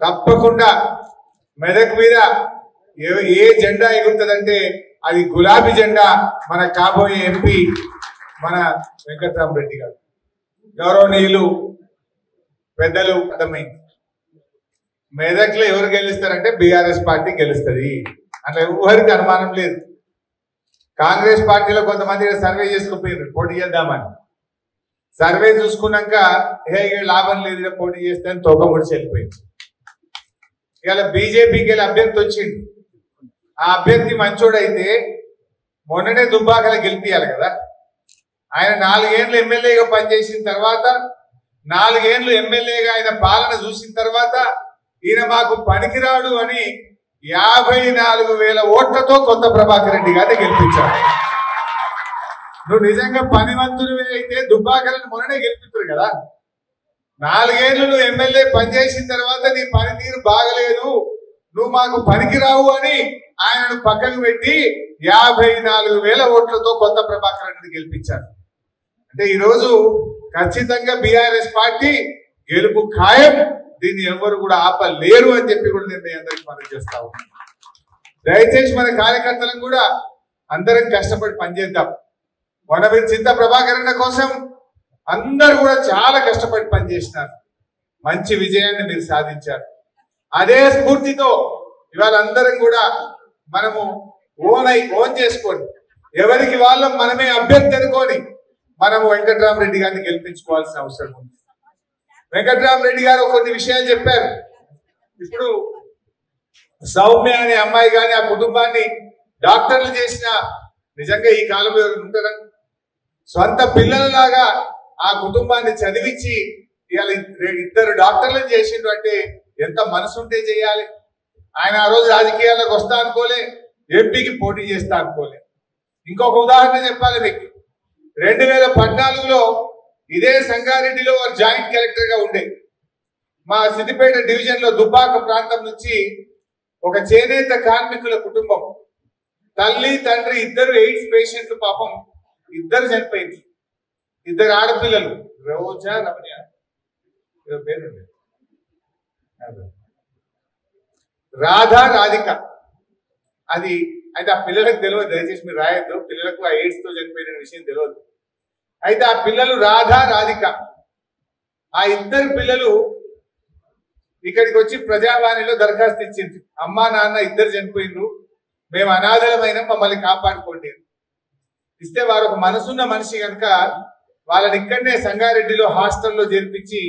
తప్పకుండా మెదక్ మీద ఏ జెండా ఎగురుతుందంటే అది గులాబీ జెండా. మన కాబోయే ఎంపీ మన వెంకటరామరెడ్డి గారు, గౌరవనీయులు పెద్దలు. అర్థమైంది, మెదక్లో ఎవరు గెలుస్తారంటే బీఆర్ఎస్ పార్టీ గెలుస్తుంది, అట్లా ఎవరికి అనుమానం లేదు. కాంగ్రెస్ పార్టీలో కొంతమంది సర్వే చేసుకుపోయారు పోటీ చేద్దామని. సర్వే చూసుకున్నాక లాభం లేదు, పోటీ చేస్తే అని తోక ముడిచి వెళ్ళిపోయింది. ఇవాళ బీజేపీకి వెళ్ళి అభ్యర్థి వచ్చిండు. ఆ అభ్యర్థి మంచోడైతే మొన్ననే దుబ్బాకలో గెలిపియాలి కదా. ఆయన 4 ఏళ్ళు ఎమ్మెల్యేగా పనిచేసిన తర్వాత 4 ఏళ్ళు ఎమ్మెల్యేగా ఆయన పాలన చూసిన తర్వాత ఈయన మాకు పనికిరాడు అని 54,000 ఓట్లతో కొత్త ప్రభాకర్ రెడ్డి గారిని గెలిపించాడు. నువ్వు నిజంగా పనివంతుడివి అయితే దుబ్బాకర్ని మొన్ననే గెలిపించారు కదా. 4 ఏళ్ళు నువ్వు ఎమ్మెల్యే పనిచేసిన తర్వాత నీ పనితీరు బాగలేదు, నువ్వు మాకు పనికిరావు అని ఆయనను పక్కకు పెట్టి 54,000 ఓట్లతో కొత్త ప్రభాకర్ రెడ్డిని గెలిపించారు. అంటే ఈరోజు ఖచ్చితంగా బీఆర్ఎస్ పార్టీ గెలుపు ఖాయం, దీన్ని ఎవరు కూడా ఆపలేరు అని చెప్పి కూడా నేను మీ అందరికి మనం చేస్తా ఉన్నాను. దయచేసి మన కార్యకర్తలను కూడా అందరం కష్టపడి పనిచేద్దాం. మొన్న మీరు చింత ప్రభాకర్ రెడ్డి కోసం అందరు కూడా చాలా కష్టపడి పనిచేసినారు, మంచి విజయాన్ని మీరు సాధించారు. అదే స్ఫూర్తితో ఇవాళ అందరం కూడా మనము ఓన్ చేసుకోండి, ఎవరికి వాళ్ళం మనమే అభ్యర్థి అనుకోని మనము వెంకట్రామరెడ్డి గారిని గెలిపించుకోవాల్సిన అవసరం ఉంది. వెంకట్రామరెడ్డి గారు కొన్ని విషయాలు చెప్పారు. ఇప్పుడు సౌమ్య అనే అమ్మాయి కానీ ఆ కుటుంబాన్ని డాక్టర్లు చేసిన నిజంగా ఈ కాలంలో ఉంటారా? సొంత పిల్లలలాగా ఆ కుటుంబాన్ని చదివించి ఇవాళ 2 డాక్టర్లను చేసిండు అంటే ఎంత మనసు ఉంటే చేయాలి. ఆయన ఆ రోజు రాజకీయాల్లోకి వస్తా అనుకోలే, ఎంపీకి పోటీ చేస్తా అనుకోలే. ఇంకొక ఉదాహరణ చెప్పాలి మీకు. 2014లో ఇదే సంగారెడ్డిలో వారు జాయింట్ కలెక్టర్ గా ఉండే మా సిద్దిపేట డివిజన్ లో దుబ్బాక ప్రాంతం నుంచి ఒక చేనేత కార్మికుల కుటుంబం, తల్లి తండ్రి ఇద్దరు ఎయిడ్స్ పేషెంట్లు, పాపం ఇద్దరు చనిపోయింది. 2 ఆడపిల్లలు, రోజా రమణ్య పేరు రాధా రాధిక. అది అయితే ఆ పిల్లలకు తెలియదు, దయచేసి మీరు రాయొద్దు, పిల్లలకు ఆ ఎయిడ్స్ తో చనిపోయిన విషయం తెలియదు. అయితే ఆ పిల్లలు రాధా రాధిక, ఆ 2 పిల్లలు ఇక్కడికి వచ్చి ప్రజావాణిలో దరఖాస్తు ఇచ్చింది. అమ్మా నాన్న 2 చనిపోయిండ్రు, మేము అనాథలమైన మమ్మల్ని కాపాడుకోండి. ఇస్తే వారు ఒక మనసున్న మనిషి కనుక వాళ్ళని ఇక్కడనే సంగారెడ్డిలో హాస్టల్లో చేర్పించి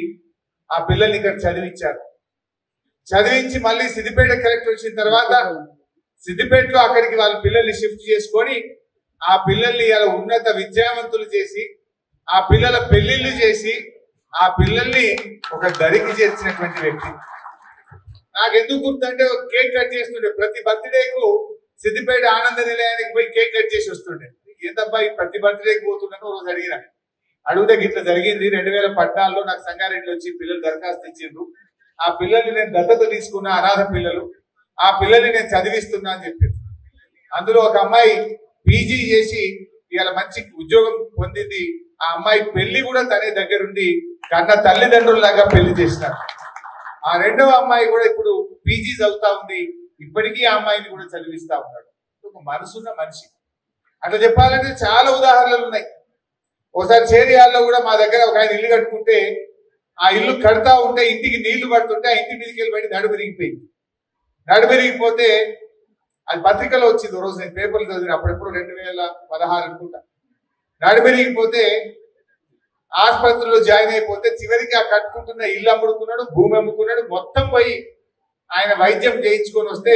ఆ పిల్లల్ని ఇక్కడ చదివించారు. చదివించి మళ్ళీ సిద్దిపేట కలెక్టర్ వచ్చిన తర్వాత సిద్దిపేటలో అక్కడికి వాళ్ళ పిల్లల్ని షిఫ్ట్ చేసుకొని ఆ పిల్లల్ని ఇలా ఉన్నత విద్యావంతులు చేసి ఆ పిల్లల పెళ్లిళ్ళు చేసి ఆ పిల్లల్ని ఒక దరికి చేర్చినటువంటి వ్యక్తి. నాకెందుకు గుర్తుంటే ఒక కేక్ కట్ చేస్తుండే, ప్రతి బర్త్డేకు సిద్దిపేట ఆనంద నిలయానికి పోయి కేక్ కట్ చేసి వస్తుండే. ఏందబ్బా ప్రతి బర్త్డేకి పోతున్నాను రోజు అడిగితే ఇట్లా జరిగింది. 2014లో నాకు సంగారెడ్డిలో వచ్చి పిల్లలు దరఖాస్తు ఇచ్చిండ్రు, ఆ పిల్లల్ని నేను దత్తత తీసుకున్నా, అనాథ పిల్లలు, ఆ పిల్లల్ని నేను చదివిస్తున్నా అని చెప్పింది. అందులో ఒక అమ్మాయి పీజీ చేసి ఇవాళ మంచి ఉద్యోగం పొందింది. ఆ అమ్మాయి పెళ్లి కూడా తనే దగ్గరుండి కన్న తల్లిదండ్రులలాగా పెళ్లి చేసినారు. ఆ 2వ అమ్మాయి కూడా ఇప్పుడు పీజీ చదువుతా ఉంది, ఇప్పటికీ ఆ అమ్మాయిని కూడా చదివిస్తా ఉన్నాడు. ఒక మనసున్న మనిషి. అట్లా చెప్పాలంటే చాలా ఉదాహరణలు ఉన్నాయి. ఒకసారి చేరియాల్లో కూడా మా దగ్గర ఒక ఆయన ఇల్లు కట్టుకుంటే ఆ ఇల్లు కడతా ఉంటే ఇంటికి నీళ్లు పడుతుంటే ఆ ఇంటి మీదకి వెళ్ళి బయట నడుబెరిగిపోయింది. నడుబెరిగిపోతే అది పత్రికలో వచ్చింది. రోజు నేను పేపర్లు చదివిన, అప్పుడెప్పుడు 2016 అనుకుంటా. నడుబెరిగిపోతే ఆసుపత్రిలో జాయిన్ అయిపోతే చివరికి ఆ కట్టుకుంటున్న ఇల్లు అమ్ముడుకున్నాడు, భూమి అమ్ముకున్నాడు, మొత్తం పోయి ఆయన వైద్యం చేయించుకొని వస్తే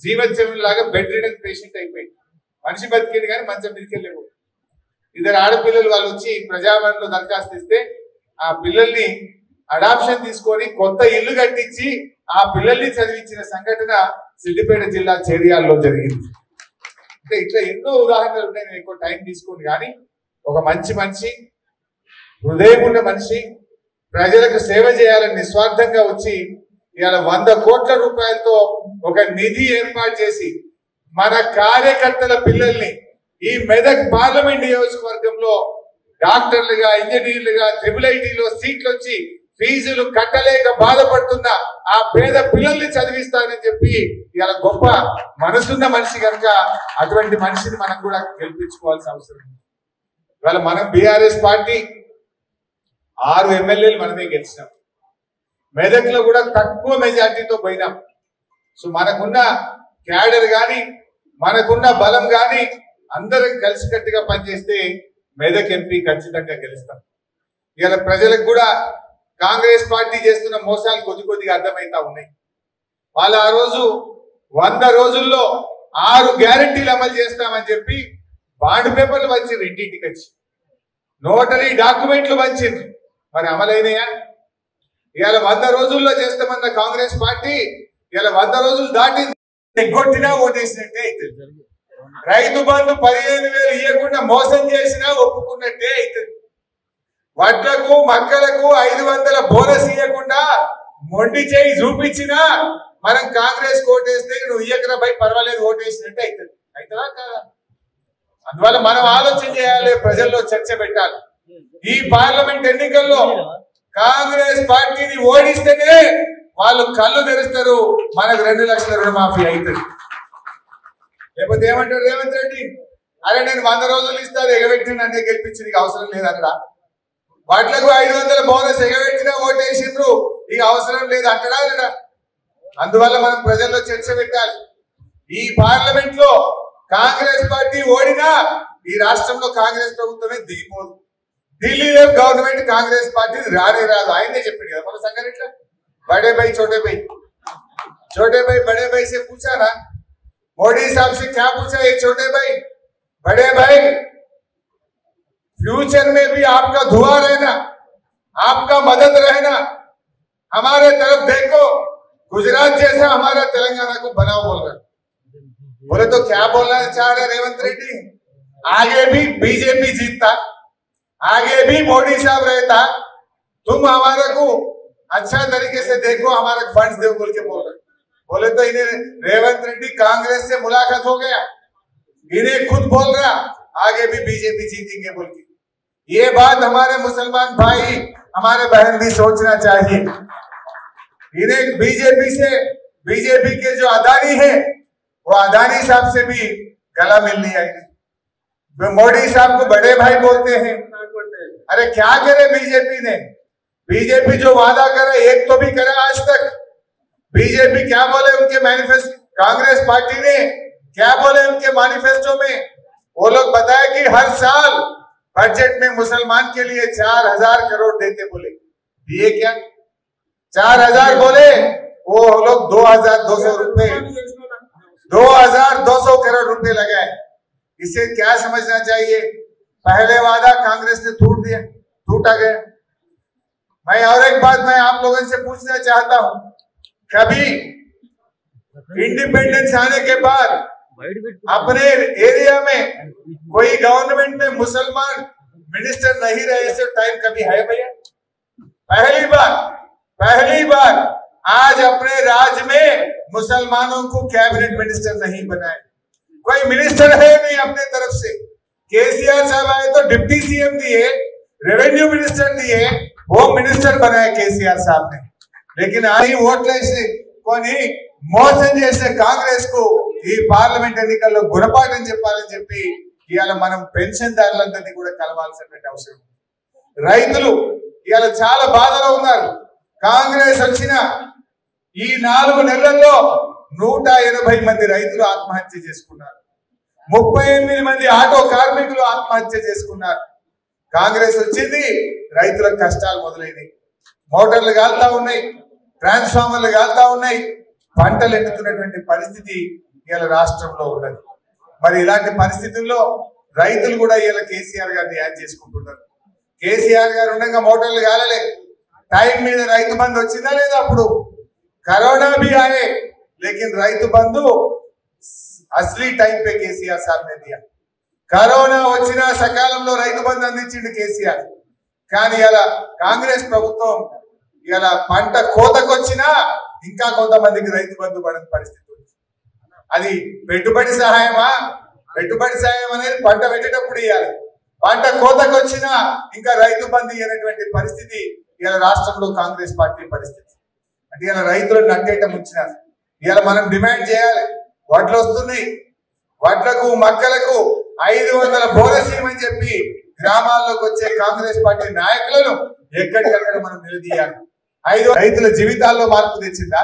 జీవోత్సవంలాగా బెడ్ రిడన్ పేషెంట్ అయిపోయింది. మనిషి బతికేది కానీ మంచం మీదకి వెళ్ళలేవు. 2 ఆడపిల్లలు వాళ్ళు వచ్చి ప్రజావాణిలో దరఖాస్తు ఇస్తే ఆ పిల్లల్ని అడాప్షన్ తీసుకొని కొత్త ఇల్లు కట్టించి ఆ పిల్లల్ని చదివించిన సంఘటన సిద్దిపేట జిల్లా చేరియాల్లో జరిగింది. అంటే ఇట్లా ఎన్నో ఉదాహరణలు ఉన్నాయి. నేను ఎక్కువ టైం తీసుకోండి కానీ ఒక మంచి మనిషి, హృదయం ఉన్న మనిషి, ప్రజలకు సేవ చేయాలని నిస్వార్థంగా వచ్చి ఇవాళ 100 కోట్ల రూపాయలతో ఒక నిధి ఏర్పాటు చేసి మన కార్యకర్తల పిల్లల్ని ఈ మెదక్ పార్లమెంట్ నియోజకవర్గంలో డాక్టర్లుగా, ఇంజనీర్లుగా, IIITలో సీట్లు వచ్చి ఫీజులు కట్టలేక బాధపడుతున్న ఆ పేద పిల్లల్ని చదివిస్తానని చెప్పి ఇవాళ గొప్ప మనసున్న మనిషి కనుక అటువంటి మనిషిని మనం కూడా గెలిపించుకోవాల్సిన అవసరం ఉంది. ఇవాళ మనం బీఆర్ఎస్ పార్టీ 6 ఎమ్మెల్యేలు మనమే గెలిచినాం. మెదక్లో కూడా తక్కువ మెజార్టీతో పోయినాం. సో మనకున్న క్యాడర్ కానీ మనకున్న బలం కానీ అందరం కలిసికట్టుగా పనిచేస్తే మెదక్ ఎంపీ ఖచ్చితంగా గెలుస్తాం. ఇవాళ ప్రజలకు కూడా కాంగ్రెస్ పార్టీ చేస్తున్న మోసాలు కొద్దిగా అర్థమవుతా ఉన్నాయి. వాళ్ళు ఆ రోజు 100 రోజుల్లో 6 గ్యారెంటీలు అమలు చేస్తామని చెప్పి బాండ్ పేపర్లు వచ్చి ఇంటింటికి వచ్చి నోటరీ డాక్యుమెంట్లు పంచింది, మరి అమలైనయా? ఇవాళ 100 రోజుల్లో చేస్తామన్న కాంగ్రెస్ పార్టీ ఇలా 100 రోజులు దాటింది, కొట్టినా ఓటేసినట్టే అవుతుంది. రైతు బంధు 15,000 ఇవ్వకుండా మోసం చేసినా ఒప్పుకున్నట్టే అవుతుంది. వడ్లకు మక్కలకు 500 బోనస్ ఇవ్వకుండా మొండి చేయి చూపించినా మనం కాంగ్రెస్ ఓటేస్తే నువ్వు ఇయ్యకరా భయ్ పర్వాలేదు ఓటేసినట్టే అవుతుంది. అవుతుందా కాదా? అందువల్ల మనం ఆలోచన చేయాలి, ప్రజల్లో చర్చ పెట్టాలి. ఈ పార్లమెంట్ ఎన్నికల్లో కాంగ్రెస్ పార్టీని ఓడిస్తేనే వాళ్ళు కళ్ళు తెరుస్తారు, మనకు 2 లక్షల రుణమాఫీ అవుతుంది. లేకపోతే ఏమంటారు రేవంత్ రెడ్డి, అరే నేను 100 రోజులు ఇస్తాను ఎగబెట్టి నన్నే గెలిపించి నీకు అవసరం లేదనడా? వాటిలకు 500 బోనస్ ఎగబెట్టినా ఓటేసిండ్రు, ఇక అవసరం లేదు అంటడా అనడా? అందువల్ల మనం ప్రజల్లో చర్చ పెట్టాలి. ఈ పార్లమెంట్ లో కాంగ్రెస్ పార్టీ ఓడినా ఈ రాష్ట్రంలో కాంగ్రెస్ ప్రభుత్వమే దిగిపోదు. ఢిల్లీలో గవర్నమెంట్ కాంగ్రెస్ పార్టీ రానే రాదు. ఆయనే చెప్పింది కదా మన సంగారెడ్డిలో, बड़े भाई छोटे भाई बड़े भाई से पूछा ना, मोदी साहब से क्या पूछा ये छोटे भाई बड़े भाई, फ्यूचर में भी आपका दुआ रहना, आपका मदद रहना, हमारे तरफ देखो, गुजरात जैसा हमारा तेलंगाना को बनाओ बोल रहे। बोले तो क्या बोलना चाह रहे रेवंत रेड्डी, आगे भी बीजेपी जीतता, आगे भी मोदी साहब रहता, तुम हमारे को अच्छा तरीके से देखो, हमारे फंड्स दो बोल के बोल रहे। बोले तो इन्हें रेवंत रेड्डी कांग्रेस से मुलाकात हो गया, इन्हें खुद बोल रहा आगे भी बीजेपी जीतेंगे बोल के। ये बात हमारे मुसलमान भाई हमारे बहन भी सोचना चाहिए। इन्हें बीजेपी के जो अदानी है वो अदानी साहब से भी गला मिलनी आई। मोदी साहब को बड़े भाई बोलते हैं, अरे क्या करे बीजेपी ने? बीजेपी जो वादा करे एक तो भी करे आज तक। बीजेपी क्या बोले उनके मैनिफेस्टो, कांग्रेस पार्टी ने क्या बोले उनके मैनिफेस्टो में? वो लोग बताए कि हर साल बजट में मुसलमान के लिए 4,000 करोड़ देते बोले, दिए क्या? 4,000 बोले, वो लोग 2,200 करोड़ रुपए लगाए। इसे क्या समझना चाहिए? पहले वादा कांग्रेस ने टूटा गया। मैं और एक बात मैं आप लोगों से पूछना चाहता हूं, कभी इंडिपेंडेंस आने के बाद अपने एरिया में कोई गवर्नमेंट में मुसलमान मिनिस्टर नहीं रहे, ऐसे टाइम कभी है भैया? पहली बार आज अपने राज्य में मुसलमानों को कैबिनेट मिनिस्टर नहीं बनाए, कोई मिनिस्टर है नहीं अपने तरफ से। केसीआर साहब आए तो डिप्टी सीएम दिए, रेवेन्यू मिनिस्टर दिए, होम मिनिस्टर बनाए केसीआर साहब ने, लेकिन आई ఓట్లేసి కొని మోసం చేసే కాంగ్రెస్ కు ఈ పార్లమెంట్ ఎన్నికల్లో గుణపాఠం చెప్పాలని చెప్పి ఇవాళ మనం పెన్షన్దారులందరినీ కూడా కలవాల్సినటువంటి అవసరం. రైతులు ఇవాళ చాలా బాధలో ఉన్నారు. కాంగ్రెస్ వచ్చిన ఈ 4 నెలల్లో 180 మంది రైతులు ఆత్మహత్య చేసుకున్నారు, 38 మంది ఆటో కార్మికులు ఆత్మహత్య చేసుకున్నారు. కాంగ్రెస్ వచ్చింది, రైతుల కష్టాలు మొదలైనవి. మోటార్లు కాలుతా ఉన్నాయి, ట్రాన్స్ఫార్మర్లు కాలుతా ఉన్నాయి, పంటలు ఎండుతున్నటువంటి పరిస్థితి ఇవాళ రాష్ట్రంలో ఉన్నది. మరి ఇలాంటి పరిస్థితుల్లో రైతులు కూడా ఇవాళ కేసీఆర్ గారిని యాడ్ చేసుకుంటున్నారు. కేసీఆర్ గారు ఉండగా మోటార్లు కాలలే, టైం మీద రైతు బంధు వచ్చిందా లేదా? అప్పుడు కరోనా भी आए लेकिन రైతు బంధు असली टाइम पे केसीआर साहब ने दिया। కరోనా వచ్చినా సకాలంలో రైతు బంధు అందించిండు కేసీఆర్. కానీ ఇలా కాంగ్రెస్ ప్రభుత్వం ఇలా పంట కోతకొచ్చినా ఇంకా కొంతమందికి రైతు బంధు పడని పరిస్థితి ఉంది. అది పెట్టుబడి సహాయమా? పెట్టుబడి సహాయం అనేది పంట పెట్టేటప్పుడు ఇవ్వాలి, పంట కోతకొచ్చినా ఇంకా రైతు బంధు ఇవ్వనటువంటి పరిస్థితి ఇలా రాష్ట్రంలో కాంగ్రెస్ పార్టీ పరిస్థితి. అంటే ఇలా రైతులను నట్టేయటం వచ్చినారు. ఇలా మనం డిమాండ్ చేయాలి, వడ్లు వస్తున్నాయి, వడ్లకు మక్కలకు 500 బోనస్ ఇవ్వమని చెప్పి గ్రామాల్లోకి వచ్చే కాంగ్రెస్ పార్టీ నాయకులను ఎక్కడికక్కడ మనం నిలదీయాలి. రైతుల జీవితాల్లో మార్పు తెచ్చిందా?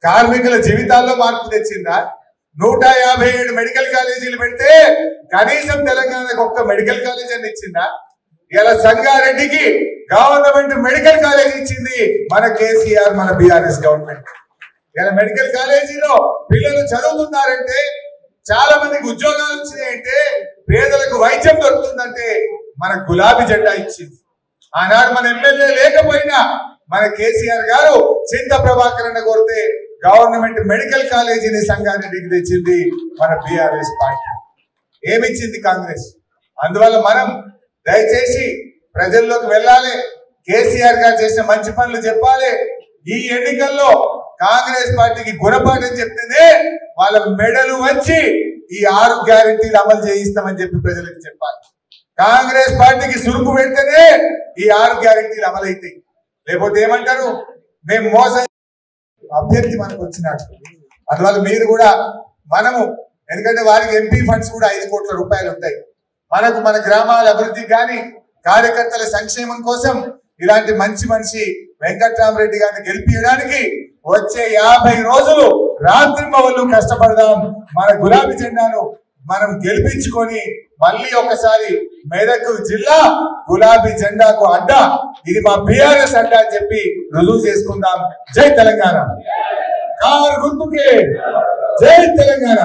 కార్మికుల జీవితాల్లో మార్పు తెచ్చిందా? 157 మెడికల్ కాలేజీలు పెడితే కనీసం తెలంగాణకు ఒక్క మెడికల్ కాలేజ్ అని ఇచ్చిందా? ఇలా సంగారెడ్డికి గవర్నమెంట్ మెడికల్ కాలేజ్ ఇచ్చింది మన కేసీఆర్, మన బీఆర్ఎస్ గవర్నమెంట్. ఇలా మెడికల్ కాలేజీలో పిల్లలు చదువుతున్నారంటే, చాలా మందికి ఉద్యోగాలు వచ్చినాయంటే, పేదలకు వైద్యం దొరుకుతుందంటే మన గులాబీ జెండా ఇచ్చింది. ఆనాడు మన ఎమ్మెల్యే లేకపోయినా మన కేసీఆర్ గారు చింత ప్రభాకర్ అన్న కోరితే గవర్నమెంట్ మెడికల్ కాలేజీని సంగారెడ్డికి తెచ్చింది మన బీఆర్ఎస్ పార్టీ. ఏమిచ్చింది కాంగ్రెస్? అందువల్ల మనం దయచేసి ప్రజల్లోకి వెళ్ళాలి, కేసీఆర్ గారు చేసిన మంచి పనులు చెప్పాలి. ఈ ఎన్నికల్లో కాంగ్రెస్ పార్టీకి గుణపాఠం చెప్తేనే వాళ్ళ మెడలు వచ్చి ఈ 6 గ్యారెంటీలు అమలు చేయిస్తామని చెప్పి ప్రజలకు చెప్పాలి. కాంగ్రెస్ పార్టీకి సురుకు పెడితేనే ఈ 6 గ్యారెంటీలు అమలైతాయి. లేకపోతే ఏమంటారు, మేము మోసం అభ్యర్థి మనకు వచ్చినట్టు. అందువల్ల మీరు కూడా మనము, ఎందుకంటే వారికి ఎంపీ ఫండ్స్ కూడా 5 కోట్ల రూపాయలు ఉంటాయి. మనకు మన గ్రామాల అభివృద్ధి కానీ కార్యకర్తల సంక్షేమం కోసం ఇలాంటి మంచి మనిషి వెంకట్రామరెడ్డి గారిని గెలిపించడానికి వచ్చే 50 రోజులు రాత్రింబవళ్ళు కష్టపడదాం. మన గులాబీ జెండాను మనం గెలిపించుకొని మళ్ళీ ఒకసారి మెదక్ జిల్లా గులాబీ జెండాకు అడ్డా, ఇది మా బీఆర్ఎస్ అడ్డా అని చెప్పి రుజువు చేసుకుందాం. జై తెలంగాణ. కారు గుర్తుకే జై తెలంగాణ.